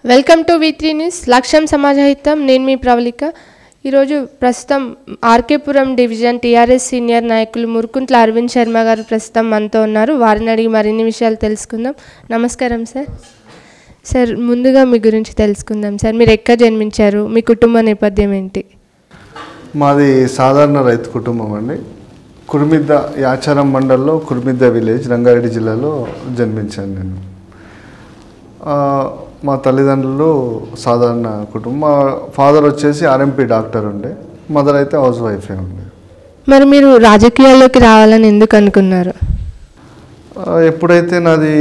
Welcome to V3 news. లక్ష్యం సమాజహితం. నేను మీ ప్రవళిక. ఈరోజు ప్రస్తుతం ఆర్కేపురం డివిజన్ టీఆర్ఎస్ సీనియర్ నాయకులు మురుకుంట్ల అరవింద్ శర్మ గారు ప్రస్తుతం మనతో ఉన్నారు. వారిని అడిగి మరిన్ని విషయాలు తెలుసుకుందాం. నమస్కారం సార్. సార్, ముందుగా మీ గురించి తెలుసుకుందాం సార్. మీరు ఎక్కడ జన్మించారు? మీ కుటుంబ నేపథ్యం ఏంటి? మాది సాధారణ రైతు కుటుంబం అండి. కుర్మిద్ద యాచారం మండల్లో కుర్మిద్ద విలేజ్ రంగారెడ్డి జిల్లాలో జన్మించాను నేను. మా తల్లిదండ్రులు సాధారణ కుటుంబం. మా ఫాదర్ వచ్చేసి RMP డాక్టర్ ఉండే, మదర్ అయితే హౌస్ వైఫే ఉండే. మరి మీరు రాజకీయాల్లోకి రావాలని ఎందుకు అనుకున్నారు? ఎప్పుడైతే నాది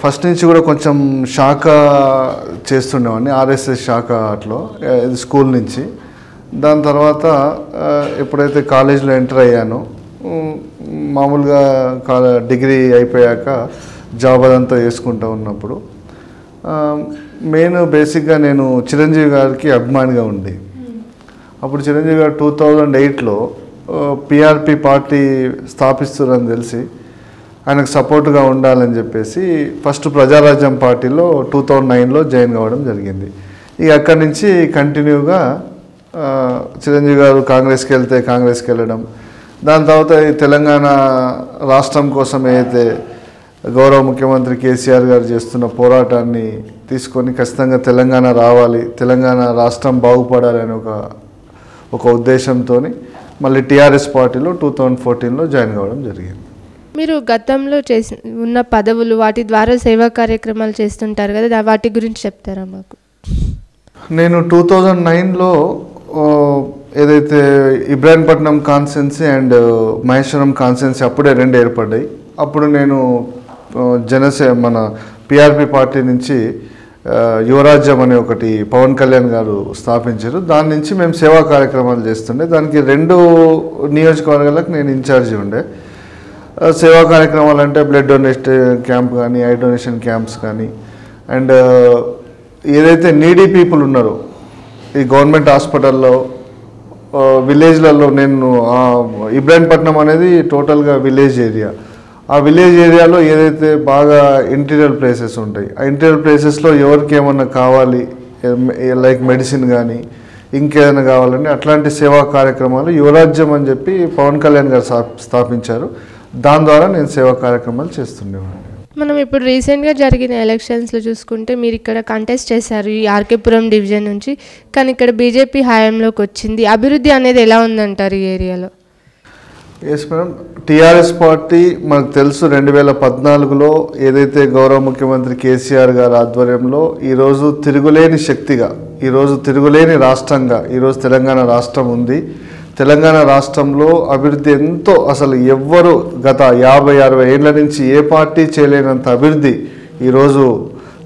ఫస్ట్ నుంచి కూడా కొంచెం శాఖ చేస్తుండేవాడిని, RSS శాఖ అట్లో స్కూల్ నుంచి. దాని తర్వాత ఎప్పుడైతే కాలేజీలో ఎంటర్ అయ్యానో, మామూలుగా డిగ్రీ అయిపోయాక జాబ్ అదంతా చేసుకుంటూ ఉన్నప్పుడు మెయిన్ బేసిక్గా నేను చిరంజీవి గారికి అభిమానిగా ఉండి, అప్పుడు చిరంజీవి గారు 2008లో PRP పార్టీ స్థాపిస్తున్నారని తెలిసి ఆయనకు సపోర్ట్గా ఉండాలని చెప్పేసి ఫస్ట్ ప్రజారాజ్యం పార్టీలో 2009లో జాయిన్ కావడం జరిగింది. ఇక అక్కడి నుంచి కంటిన్యూగా చిరంజీవి గారు కాంగ్రెస్కి వెళ్తే కాంగ్రెస్కి వెళ్ళడం, దాని తర్వాత తెలంగాణ రాష్ట్రం కోసం ఏదైతే గౌరవ ముఖ్యమంత్రి కేసీఆర్ గారు చేస్తున్న పోరాటాన్ని తీసుకొని ఖచ్చితంగా తెలంగాణ రావాలి, తెలంగాణ రాష్ట్రం బాగుపడాలి అనే ఒక ఉద్దేశంతో మళ్ళీ టీఆర్ఎస్ పార్టీలో 2014లో జాయిన్ కావడం జరిగింది. మీరు గతంలో ఉన్న పదవులు, వాటి ద్వారా సేవా కార్యక్రమాలు చేస్తుంటారు కదా, వాటి గురించి చెప్తారా మాకు? నేను 2009లో ఏదైతే Ibrahimpatnam constituency and Maheshwaram constituency అప్పుడే రెండు ఏర్పడ్డాయి. అప్పుడు నేను మన PRP పార్టీ నుంచి యువరాజ్యం అనే ఒకటి పవన్ కళ్యాణ్ గారు స్థాపించారు. దాని నుంచి మేము సేవా కార్యక్రమాలు చేస్తుండే. దానికి 2 నియోజకవర్గాలకు నేను ఇన్ఛార్జి ఉండే. సేవా కార్యక్రమాలు అంటే బ్లడ్ డొనేషన్ క్యాంప్ కానీ, ఐ డొనేషన్ క్యాంప్స్ కానీ, అండ్ ఏదైతే నీడీ పీపుల్ ఉన్నారో ఈ గవర్నమెంట్ హాస్పిటల్లో విలేజ్లలో, నేను ఇబ్రాహీంపట్నం అనేది టోటల్గా విలేజ్ ఏరియా. ఆ విలేజ్ ఏరియాలో ఏదైతే బాగా ఇంటీరియర్ ప్లేసెస్ ఉంటాయి, ఆ ఇంటీరియర్ ప్లేసెస్లో ఎవరికి ఏమన్నా కావాలి, లైక్ మెడిసిన్ కానీ ఇంకేదైనా కావాలంటే అట్లాంటి సేవా కార్యక్రమాలు యువరాజ్యం అని చెప్పి పవన్ కళ్యాణ్ గారు స్థాపించారు. దాని ద్వారా నేను సేవా కార్యక్రమాలు చేస్తుండేవాడిని. మనం ఇప్పుడు రీసెంట్గా జరిగిన ఎలక్షన్స్లో చూసుకుంటే మీరు ఇక్కడ కంటెస్ట్ చేశారు ఈ ఆర్కేపురం డివిజన్ నుంచి, కానీ ఇక్కడ బీజేపీ హయాంలోకి వచ్చింది. అభివృద్ధి అనేది ఎలా ఉందంటారు ఈ ఏరియాలో? ఎస్ మేడం, టీఆర్ఎస్ పార్టీ మనకు తెలుసు 2014లో ఏదైతే గౌరవ ముఖ్యమంత్రి కేసీఆర్ గారి ఆధ్వర్యంలో ఈరోజు తిరుగులేని శక్తిగా, ఈరోజు తిరుగులేని రాష్ట్రంగా ఈరోజు తెలంగాణ రాష్ట్రం ఉంది. తెలంగాణ రాష్ట్రంలో అభివృద్ధి ఎంతో, అసలు ఎవ్వరు గత 50-60 ఏళ్ల నుంచి ఏ పార్టీ చేయలేనంత అభివృద్ధి ఈరోజు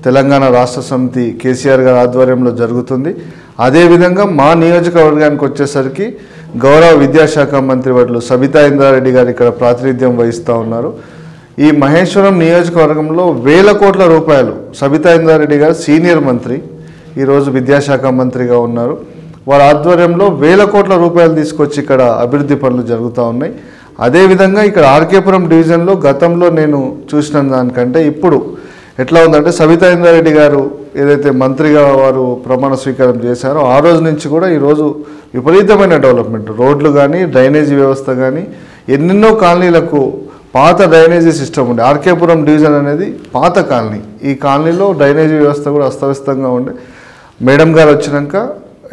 తెలంగాణ రాష్ట్ర సమితి కేసీఆర్ గారి ఆధ్వర్యంలో జరుగుతుంది. అదేవిధంగా మా నియోజకవర్గానికి వచ్చేసరికి గౌరవ విద్యాశాఖ మంత్రి వర్యులు సబితా ఇంద్రారెడ్డి గారు ఇక్కడ ప్రాతినిధ్యం వహిస్తూ ఉన్నారు. ఈ మహేశ్వరం నియోజకవర్గంలో వేల కోట్ల రూపాయలు, సబితా ఇంద్రారెడ్డి గారు సీనియర్ మంత్రి, ఈరోజు విద్యాశాఖ మంత్రిగా ఉన్నారు. వారి ఆధ్వర్యంలో వేల కోట్ల రూపాయలు తీసుకొచ్చి ఇక్కడ అభివృద్ధి పనులు జరుగుతూ ఉన్నాయి. అదేవిధంగా ఇక్కడ ఆర్కేపురం డివిజన్లో గతంలో నేను చూసిన దానికంటే ఇప్పుడు ఎట్లా ఉందంటే, సబితా ఇంద్రారెడ్డి గారు ఏదైతే మంత్రిగా వారు ప్రమాణ స్వీకారం చేశారో ఆ రోజు నుంచి కూడా ఈరోజు విపరీతమైన డెవలప్మెంట్, రోడ్లు కానీ, డ్రైనేజీ వ్యవస్థ కానీ, ఎన్నెన్నో కాలనీలకు పాత డ్రైనేజీ సిస్టమ్ ఉండే. ఆర్కేపురం డివిజన్ అనేది పాత కాలనీ. ఈ కాలనీలో డ్రైనేజీ వ్యవస్థ కూడా అస్తవ్యస్తంగా ఉండే. మేడం గారు వచ్చినాక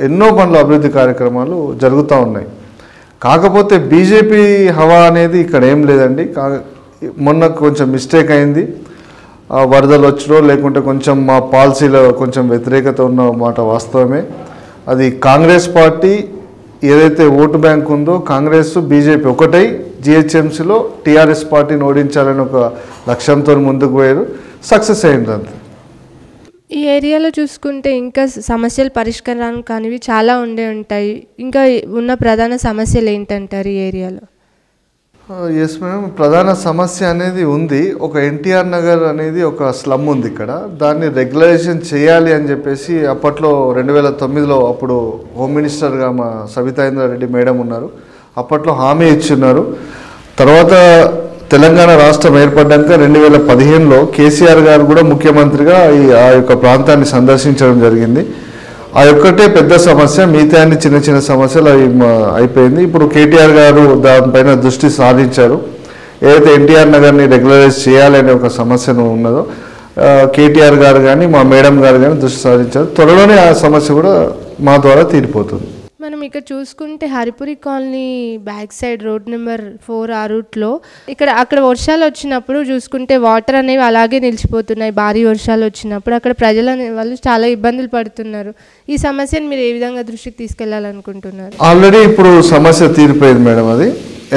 ఎన్నో పనులు, అభివృద్ధి కార్యక్రమాలు జరుగుతూ ఉన్నాయి. కాకపోతే బీజేపీ హవా అనేది ఇక్కడ ఏం లేదండి. మొన్న కొంచెం మిస్టేక్ అయింది, వరదలు వచ్చో లేకుంటే కొంచెం మా పాలసీలో కొంచెం వ్యతిరేకత ఉన్న మాట వాస్తవమే. అది కాంగ్రెస్ పార్టీ ఏదైతే ఓటు బ్యాంక్ ఉందో, కాంగ్రెస్ బీజేపీ ఒకటై GHMCలో టీఆర్ఎస్ పార్టీని ఓడించాలని ఒక లక్ష్యంతో ముందుకు పోయారు. సక్సెస్ అయింది అంతే. ఈ ఏరియాలో చూసుకుంటే ఇంకా సమస్యలు పరిష్కారం కానివి చాలా ఉంటాయి. ఇంకా ఉన్న ప్రధాన సమస్యలు ఏంటంటారు ఈ ఏరియాలో? ఎస్ మేడం, ప్రధాన సమస్య అనేది ఉంది. ఒక NTR నగర్ అనేది ఒక స్లమ్ ఉంది ఇక్కడ. దాన్ని రెగ్యులైజేషన్ చేయాలి అని చెప్పేసి అప్పట్లో 2009లో అప్పుడు హోమ్ మినిస్టర్గా మా సబితా ఇంద్రారెడ్డి మేడం ఉన్నారు. అప్పట్లో హామీ ఇచ్చున్నారు. తర్వాత తెలంగాణ రాష్ట్రం ఏర్పడ్డాక 2015లో కేసీఆర్ గారు కూడా ముఖ్యమంత్రిగా ఆ యొక్క ప్రాంతాన్ని సందర్శించడం జరిగింది. ఆ ఒక్కటే పెద్ద సమస్య, మిగతా అన్ని చిన్న చిన్న సమస్యలు అయిపోయింది. ఇప్పుడు కేటీఆర్ గారు దానిపైన దృష్టి సారించారు. ఏదైతే ఎన్టీఆర్ నగర్ని రెగ్యులరైజ్ చేయాలనే ఒక సమస్యను ఉన్నదో కేటీఆర్ గారు కానీ మా మేడం గారు కానీ దృష్టి సారించారు. త్వరలోనే ఆ సమస్య కూడా మా ద్వారా తీరిపోతుంది. మనం ఇక్కడ చూసుకుంటే Haripuri colony back side road number 4 ఆ రూట్లో అక్కడ వర్షాలు వచ్చినప్పుడు చూసుకుంటే వాటర్ అనేవి అలాగే నిలిచిపోతున్నాయి. భారీ వర్షాలు వచ్చినప్పుడు అక్కడ ప్రజలు వాళ్ళు చాలా ఇబ్బందులు పడుతున్నారు. ఈ సమస్యను మీరు ఏ విధంగా దృష్టికి తీసుకెళ్లాలనుకుంటున్నారు? ఆల్రెడీ ఇప్పుడు సమస్య తీరిపోయింది మేడం. అది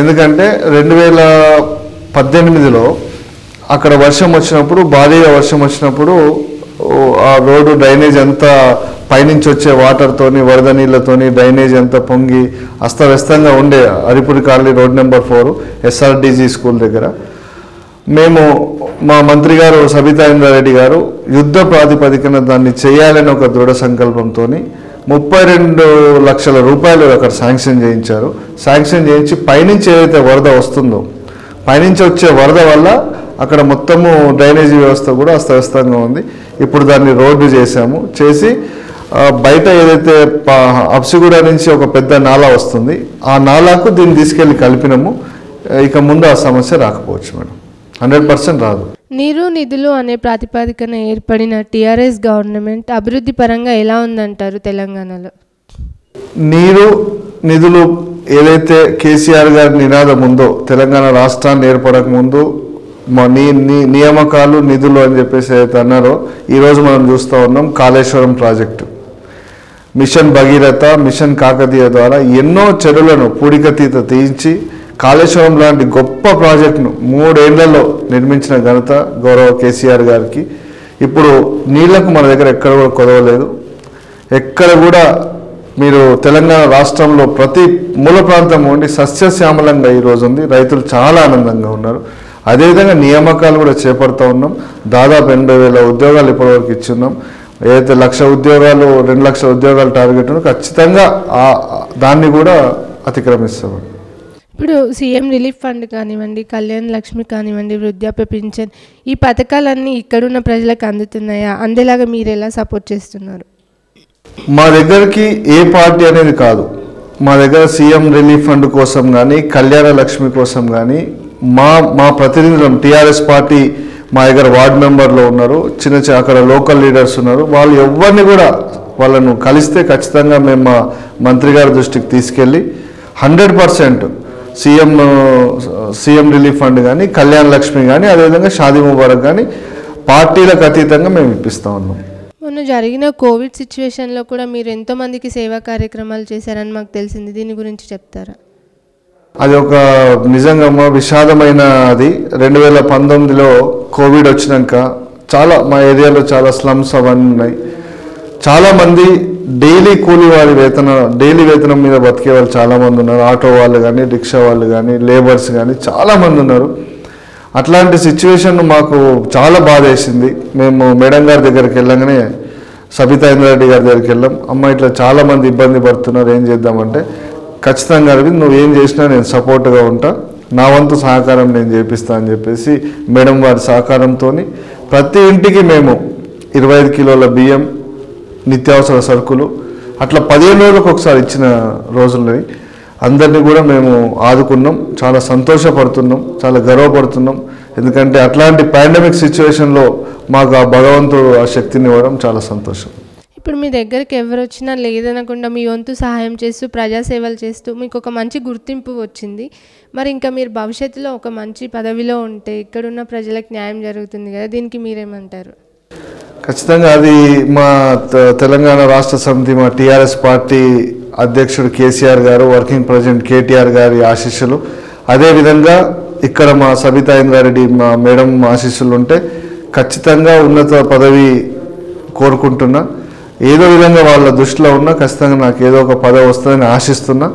ఎందుకంటే 2018లో అక్కడ వర్షం వచ్చినప్పుడు, భారీగా వర్షం వచ్చినప్పుడు ఆ రోడ్డు డ్రైనేజ్ అంతా పైనుంచి వచ్చే వాటర్తోని, వరద నీళ్ళతోని డ్రైనేజ్ అంతా పొంగి అస్తవ్యస్తంగా ఉండే Haripuri colony road number 4 SRDG school దగ్గర. మేము మా మంత్రి గారు సబితా ఇంద్రారెడ్డి గారు యుద్ధ ప్రాతిపదికన దాన్ని చేయాలని ఒక దృఢ సంకల్పంతో 32 లక్షల రూపాయలు అక్కడ శాంక్షన్ చేయించారు. శాంక్షన్ చేయించి పైనుంచి ఏదైతే వరద వస్తుందో, పైనుంచి వచ్చే వరద వల్ల అక్కడ మొత్తము డ్రైనేజీ వ్యవస్థ కూడా అస్తవ్యస్తంగా ఉంది. ఇప్పుడు దాన్ని రోడ్డు చేసి బయట ఏదైతే అప్సిగూడ నుంచి ఒక పెద్ద నాలా వస్తుంది, ఆ నాలాకు దీన్ని తీసుకెళ్ళి కలిపినాము. ఇక ముందు ఆ సమస్య రాకపోవచ్చు మేడం, 100% రాదు. నీరు నిధులు అనే ప్రాతిపదికన ఏర్పడిన టీఆర్ఎస్ గవర్నమెంట్ అభివృద్ధి పరంగా ఎలా ఉందంటారు తెలంగాణలో? నీరు నిధులు ఏదైతే కేసీఆర్ గారి నినాదం ఉందో, తెలంగాణ రాష్ట్రాన్ని ఏర్పడక ముందు నియామకాలు నిధులు అని చెప్పేసి ఏదైతే అన్నారో, ఈరోజు మనం చూస్తూ ఉన్నాం. Kaleshwaram project, mission Bhagiratha, mission Kakatiya ద్వారా ఎన్నో చెరువులను పూడికతీత తీయించి కాళేశ్వరం లాంటి గొప్ప ప్రాజెక్టును 3 ఏళ్లలో నిర్మించిన ఘనత గౌరవ కేసీఆర్ గారికి. ఇప్పుడు నీళ్లకు మన దగ్గర ఎక్కడ కూడా కొదవలేదు. ఎక్కడ కూడా మీరు తెలంగాణ రాష్ట్రంలో ప్రతి మూల ప్రాంతం ఉండి సస్యశ్యామలంగా ఈరోజు ఉంది. రైతులు చాలా ఆనందంగా ఉన్నారు. అదేవిధంగా నియామకాలు కూడా చేపడుతూ ఉన్నాం. దాదాపు 80,000 ఉద్యోగాలు ఇప్పటివరకు ఇచ్చున్నాం. ఏదైతే 1,00,000 ఉద్యోగాలు 2 లక్షల ఉద్యోగాలు టార్గెట్ ఉన్నో ఖచ్చితంగా దాన్ని కూడా అతిక్రమిస్తాం. ఇప్పుడు సీఎం రిలీఫ్ ఫండ్ కానివ్వండి, కళ్యాణ్ లక్ష్మి కానివ్వండి, వృద్ధాప్య పింఛన్, ఈ పథకాలన్నీ ఇక్కడున్న ప్రజలకు అందుతున్నాయా? అందేలాగా మీరు ఎలా సపోర్ట్ చేస్తున్నారు? మా దగ్గరికి ఏ పార్టీ అనేది కాదు. మా దగ్గర సీఎం రిలీఫ్ ఫండ్ కోసం కానీ, కళ్యాణ లక్ష్మి కోసం కానీ మా ప్రతినిధులు టీఆర్ఎస్ పార్టీ మా దగ్గర వార్డు మెంబర్లో ఉన్నారు, అక్కడ లోకల్ లీడర్స్ ఉన్నారు. వాళ్ళు ఎవరిని కూడా వాళ్ళను కలిస్తే ఖచ్చితంగా మేము మా మంత్రి గారి దృష్టికి తీసుకెళ్ళి 100% సీఎం రిలీఫ్ ఫండ్ కానీ, కళ్యాణ లక్ష్మి కానీ, అదేవిధంగా షాదీ ముబారక్ కానీ పార్టీలకు అతీతంగా మేము ఇప్పిస్తూ ఉన్నాం. మొన్న జరిగిన కోవిడ్ సిచ్యువేషన్లో కూడా మీరు ఎంతోమందికి సేవా కార్యక్రమాలు చేశారని మాకు తెలిసింది. దీని గురించి చెప్తారా? అది ఒక నిజంగా విషాదమైన అది. 2019లో కోవిడ్ వచ్చినాక మా ఏరియాలో చాలా స్లమ్స్ అవన్నీ ఉన్నాయి. చాలామంది డైలీ డైలీ వేతనం మీద బతికే వాళ్ళు చాలామంది ఉన్నారు. ఆటో వాళ్ళు కానీ, రిక్షా వాళ్ళు కానీ, లేబర్స్ కానీ చాలామంది ఉన్నారు. అట్లాంటి సిచ్యువేషన్ మాకు చాలా బాధ వేసింది. మేము మేడం గారి దగ్గరికి వెళ్ళగానే సబితా ఇంద్రారెడ్డి గారి దగ్గరికి వెళ్ళాం. అమ్మ ఇట్లా చాలామంది ఇబ్బంది పడుతున్నారు, ఏం చేద్దామంటే ఖచ్చితంగా అరవింద్ నువ్వు ఏం చేసినా నేను సపోర్ట్గా ఉంటా, నా వంతు సహకారం నేను చేపిస్తా అని చెప్పేసి మేడం వారి సహకారంతో ప్రతి ఇంటికి మేము 25 కిలోల బియ్యం, నిత్యావసర సరుకులు అట్లా 15 రోజులకు ఒకసారి ఇచ్చిన రోజులని అందరినీ కూడా మేము ఆదుకున్నాం. చాలా సంతోషపడుతున్నాం, చాలా గర్వపడుతున్నాం. ఎందుకంటే అట్లాంటి పాండమిక్ సిచ్యువేషన్లో మాకు ఆ భగవంతుడు ఆ శక్తిని ఇవ్వడం చాలా సంతోషం. ఇప్పుడు మీ దగ్గరికి ఎవరు వచ్చినా లేదనకుండా మీ వంతు సహాయం చేస్తూ ప్రజాసేవలు చేస్తూ మీకు ఒక మంచి గుర్తింపు వచ్చింది. మరి ఇంకా మీరు భవిష్యత్తులో ఒక మంచి పదవిలో ఉంటే ఇక్కడున్న ప్రజలకు న్యాయం జరుగుతుంది కదా, దీనికి మీరేమంటారు? ఖచ్చితంగా అది మా తెలంగాణ రాష్ట్ర సమితి, మా టీఆర్ఎస్ పార్టీ అధ్యక్షుడు కేసీఆర్ గారు, వర్కింగ్ ప్రెసిడెంట్ కేటీఆర్ గారి ఆశీస్సులు, అదేవిధంగా ఇక్కడ మా సబితా ఇంద్రారెడ్డి మా మేడం ఆశీస్సులు ఉంటే ఖచ్చితంగా ఉన్నత పదవి కోరుకుంటున్నా. ఏదో విధంగా వాళ్ళ దృష్టిలో ఉన్నా ఖచ్చితంగా నాకు ఏదో ఒక పదవి వస్తుందని ఆశిస్తున్నా.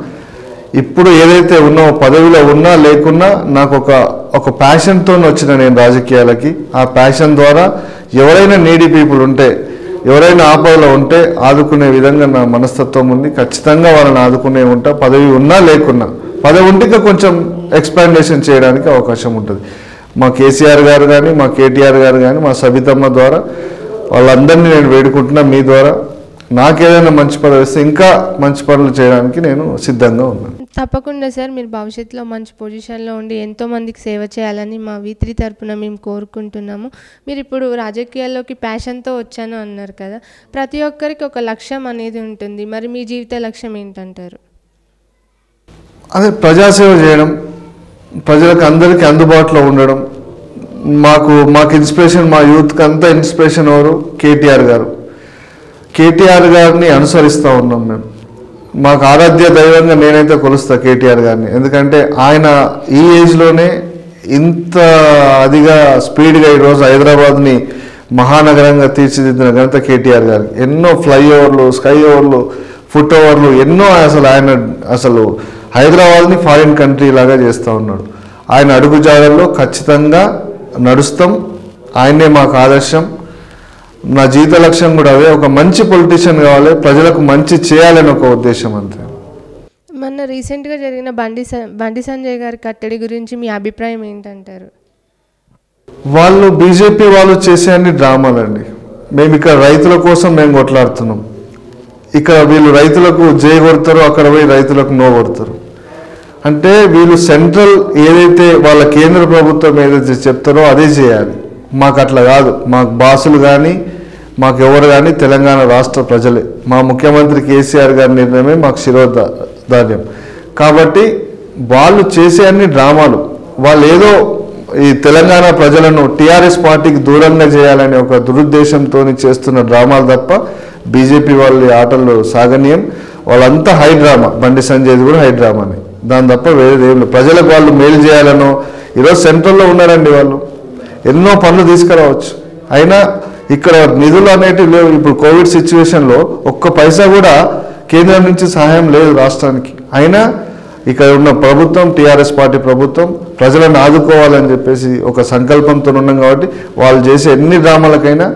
ఇప్పుడు ఏదైతే ఉన్నామో పదవిలో ఉన్నా లేకున్నా నాకు ఒక ప్యాషన్తో వచ్చిన నేను రాజకీయాలకి. ఆ ప్యాషన్ ద్వారా ఎవరైనా నీడీ పీపుల్ ఉంటే, ఎవరైనా ఆపదలో ఉంటే ఆదుకునే విధంగా నా మనస్తత్వం ఉంది. ఖచ్చితంగా వాళ్ళని ఆదుకునే ఉంటా, పదవి ఉన్నా లేకున్నా. పదవి ఉంటే కొంచెం ఎక్స్పాండేషన్ చేయడానికి అవకాశం ఉంటుంది. మా కేసీఆర్ గారు కానీ, మా కేటీఆర్ గారు కానీ, మా సబితమ్మ ద్వారా వాళ్ళందరినీ నేను వేడుకుంటున్నా. మీ ద్వారా నాకేదైనా మంచి పదవి వస్తే ఇంకా మంచి పనులు చేయడానికి నేను సిద్ధంగా ఉన్నాను. తప్పకుండా సార్, మీరు భవిష్యత్తులో మంచి పొజిషన్లో ఉండి ఎంతోమందికి సేవ చేయాలని మా V3 తరపున మేము కోరుకుంటున్నాము. మీరు ఇప్పుడు రాజకీయాల్లోకి ప్యాషన్తో వచ్చాను అన్నారు కదా, ప్రతి ఒక్కరికి ఒక లక్ష్యం అనేది ఉంటుంది. మరి మీ జీవిత లక్ష్యం ఏంటంటారు? అదే ప్రజాసేవ చేయడం, ప్రజలకు అందరికీ అందుబాటులో ఉండడం. మాకు ఇన్స్పిరేషన్, మా యూత్కి అంతా ఇన్స్పిరేషన్ ఎవరు? కేటీఆర్ గారు. కేటీఆర్ గారిని అనుసరిస్తూ ఉన్నాం మేము. మాకు ఆరాధ్య దైవంగా నేనైతే కొలుస్తా కేటీఆర్ గారిని. ఎందుకంటే ఆయన ఈ ఏజ్లోనే ఇంత అదిగా స్పీడ్గా ఈరోజు హైదరాబాద్ని మహానగరంగా తీర్చిదిద్దిన ఘనత కేటీఆర్ గారికి. ఎన్నో ఫ్లైఓవర్లు, స్కై ఓవర్లు, ఫుట్ ఓవర్లు ఎన్నో అసలు హైదరాబాద్ని ఫారిన్ కంట్రీ లాగా చేస్తూ ఉన్నాడు. ఆయన అడుగుజాడల్లో ఖచ్చితంగా నడుస్తాం. ఆయనే మాకు ఆదర్శం. నా జీవిత లక్ష్యం కూడా అదే, ఒక మంచి పొలిటీషియన్ కావాలి, ప్రజలకు మంచి చేయాలని ఒక ఉద్దేశం అంతే. మొన్న రీసెంట్గా జరిగిన బండి సంజయ్ గారి కట్టడి గురించి మీ అభిప్రాయం ఏంటంటారు? వాళ్ళు బీజేపీ వాళ్ళు చేసే అన్ని డ్రామాలండి. మేము ఇక్కడ రైతుల కోసం మేము కొట్లాడుతున్నాం. ఇక్కడ వీళ్ళు రైతులకు జై కొడతారో అక్కడ పోయి రైతులకు నో కొడతారు. అంటే వీళ్ళు సెంట్రల్ ఏదైతే వాళ్ళ కేంద్ర ప్రభుత్వం ఏదైతే చెప్తారో అదే చేయాలి. మాకు అట్లా కాదు. మాకు బాసులు కానీ మాకు ఎవరు కానీ తెలంగాణ రాష్ట్ర ప్రజలే. మా ముఖ్యమంత్రి కేసీఆర్ గారి నిర్ణయమే మాకు శిరోధార్యం. కాబట్టి వాళ్ళు చేసే అన్ని డ్రామాలు, వాళ్ళు ఏదో ఈ తెలంగాణ ప్రజలను టీఆర్ఎస్ పార్టీకి దూరంగా చేయాలనే ఒక దురుద్దేశంతో చేస్తున్న డ్రామాలు తప్ప బీజేపీ వాళ్ళ ఆటల్లో సాగనీయం. వాళ్ళంతా హై డ్రామా. బండి సంజయ్ది కూడా హై డ్రామానే, దాని తప్ప వేరేది ఏం లేదు. ప్రజలకు వాళ్ళు మేలు చేయాలనో, ఈరోజు సెంట్రల్లో ఉన్నారండి వాళ్ళు, ఎన్నో పనులు తీసుకురావచ్చు. అయినా ఇక్కడ నిధులు అనేటివి లేవు. ఇప్పుడు కోవిడ్ సిచ్యువేషన్లో ఒక్క పైసా కూడా కేంద్రం నుంచి సహాయం లేదు రాష్ట్రానికి. అయినా ఇక్కడ ఉన్న ప్రభుత్వం, టీఆర్ఎస్ పార్టీ ప్రభుత్వం ప్రజలను ఆదుకోవాలని చెప్పేసి ఒక సంకల్పంతో ఉన్నాం. కాబట్టి వాళ్ళు చేసే ఎన్ని డ్రామాలకైనా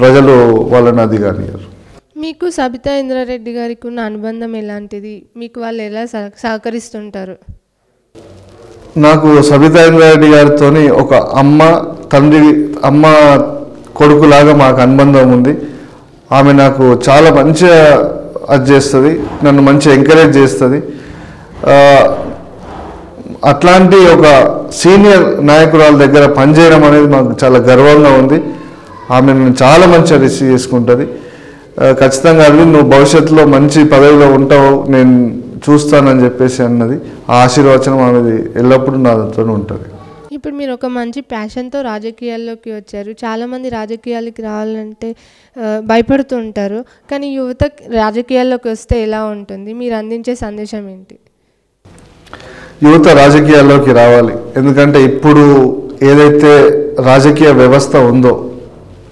ప్రజలు వాళ్ళని అది కానియారు. మీకు సబితా ఇంద్రారెడ్డి గారికి ఉన్న అనుబంధం ఎలాంటిది? మీకు వాళ్ళు ఎలా సహకరిస్తుంటారు? నాకు సబితా ఇంద్రారెడ్డి గారితో ఒక అమ్మ కొడుకులాగా మాకు అనుబంధం ఉంది. ఆమె నాకు చాలా మంచిగా అది చేస్తుంది, నన్ను మంచిగా ఎంకరేజ్ చేస్తుంది. అట్లాంటి ఒక సీనియర్ నాయకురాల దగ్గర పనిచేయడం అనేది మాకు చాలా గర్వంగా ఉంది. ఆమె నన్ను చాలా మంచిగా రిసీవ్ చేసుకుంటుంది. ఖచ్చితంగా అది నువ్వు భవిష్యత్తులో మంచి పదవిలో ఉంటావు, నేను చూస్తానని చెప్పేసి అన్నది. ఆ ఆశీర్వచనం ఆమెది ఎల్లప్పుడూ నాతో ఉంటుంది. ఇప్పుడు మీరు ఒక మంచి ప్యాషన్తో రాజకీయాల్లోకి వచ్చారు. చాలామంది రాజకీయాలకి రావాలంటే భయపడుతూ ఉంటారు. కానీ యువత రాజకీయాల్లోకి వస్తే ఎలా ఉంటుంది? మీరు అందించే సందేశం ఏంటి? యువత రాజకీయాల్లోకి రావాలి. ఎందుకంటే ఇప్పుడు ఏదైతే రాజకీయ వ్యవస్థ ఉందో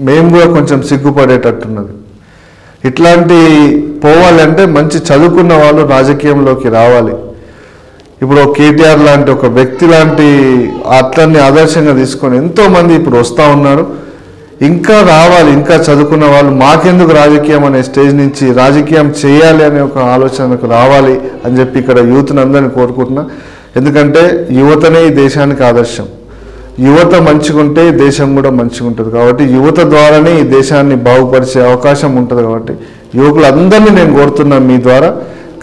మేము కూడా కొంచెం సిగ్గుపడేటట్టున్నది. ఇట్లాంటి పోవాలంటే మంచి చదువుకున్న వాళ్ళు రాజకీయంలోకి రావాలి. ఇప్పుడు కేటీఆర్ లాంటి ఒక వ్యక్తి లాంటి అట్లన్ని ఆదర్శంగా తీసుకొని ఎంతోమంది ఇప్పుడు వస్తూ ఉన్నారు. ఇంకా రావాలి, ఇంకా చదువుకున్న వాళ్ళు. మాకెందుకు రాజకీయం అనే స్టేజ్ నుంచి రాజకీయం చేయాలి అనే ఒక ఆలోచనకు రావాలి అని చెప్పి ఇక్కడ యూత్ని అందరినీ కోరుకుంటున్నా. ఎందుకంటే యువతనే ఈ దేశానికి ఆదర్శం. యువత మంచిగుంటే దేశం కూడా మంచిగా ఉంటుంది. కాబట్టి యువత ద్వారానే ఈ దేశాన్ని బాగుపరిచే అవకాశం ఉంటుంది. కాబట్టి యువకులందరినీ నేను కోరుతున్నాను మీ ద్వారా,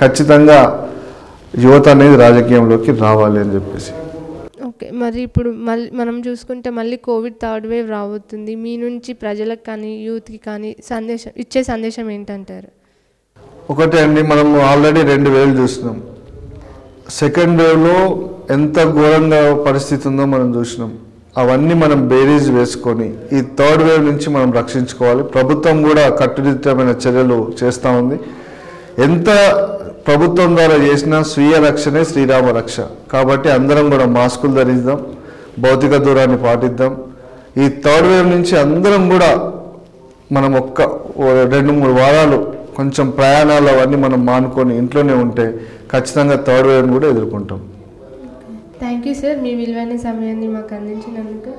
ఖచ్చితంగా యువత అనేది రాజకీయంలోకి రావాలి అని చెప్పేసి. ఓకే, మరి ఇప్పుడు మనం చూసుకుంటే మళ్ళీ కోవిడ్ 3rd వేవ్ రాబోతుంది. మీ నుంచి ప్రజలకు కానీ యూత్కి కానీ ఇచ్చే సందేశం ఏంటంటారు? ఒకటే అండి, మనం ఆల్రెడీ 2 వేలు చూసినాం. సెకండ్ వేవ్లో ఎంత ఘోరంగా పరిస్థితి ఉందో మనం చూసినాం. అవన్నీ మనం బేరీజ్ వేసుకొని ఈ 3rd వేవ్ నుంచి మనం రక్షించుకోవాలి. ప్రభుత్వం కూడా కట్టుదిట్టమైన చర్యలు చేస్తూ ఉంది. ఎంత ప్రభుత్వం ద్వారా చేసిన స్వీయ రక్షణే శ్రీరామ రక్ష. కాబట్టి అందరం కూడా మాస్కులు ధరిద్దాం, భౌతిక దూరాన్ని పాటిద్దాం. ఈ 3rd వేవ్ నుంచి అందరం కూడా మనం 2-3 వారాలు కొంచెం ప్రయాణాలు అవన్నీ మనం మానుకొని ఇంట్లోనే ఉంటే ఖచ్చితంగా 3rd వేవ్ని కూడా ఎదుర్కొంటాం. థ్యాంక్ యూ సార్, మీ విలువైన సమయాన్ని మాకు అందించినందుకు.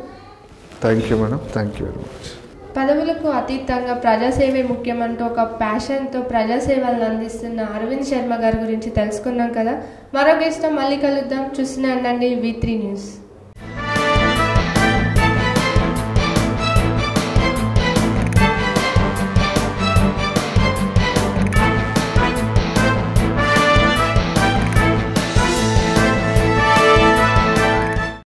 Thank you madam, thank you very much. పదవులకు అతీతంగా ప్రజాసేవే ముఖ్యమంటూ ఒక ప్యాషన్తో ప్రజాసేవలను అందిస్తున్న అరవింద్ శర్మ గారి గురించి తెలుసుకున్నాం కదా. మరో గెస్ట్తో మళ్ళీ కలుద్దాం. చూస్తూనే ఉండండి V3 న్యూస్.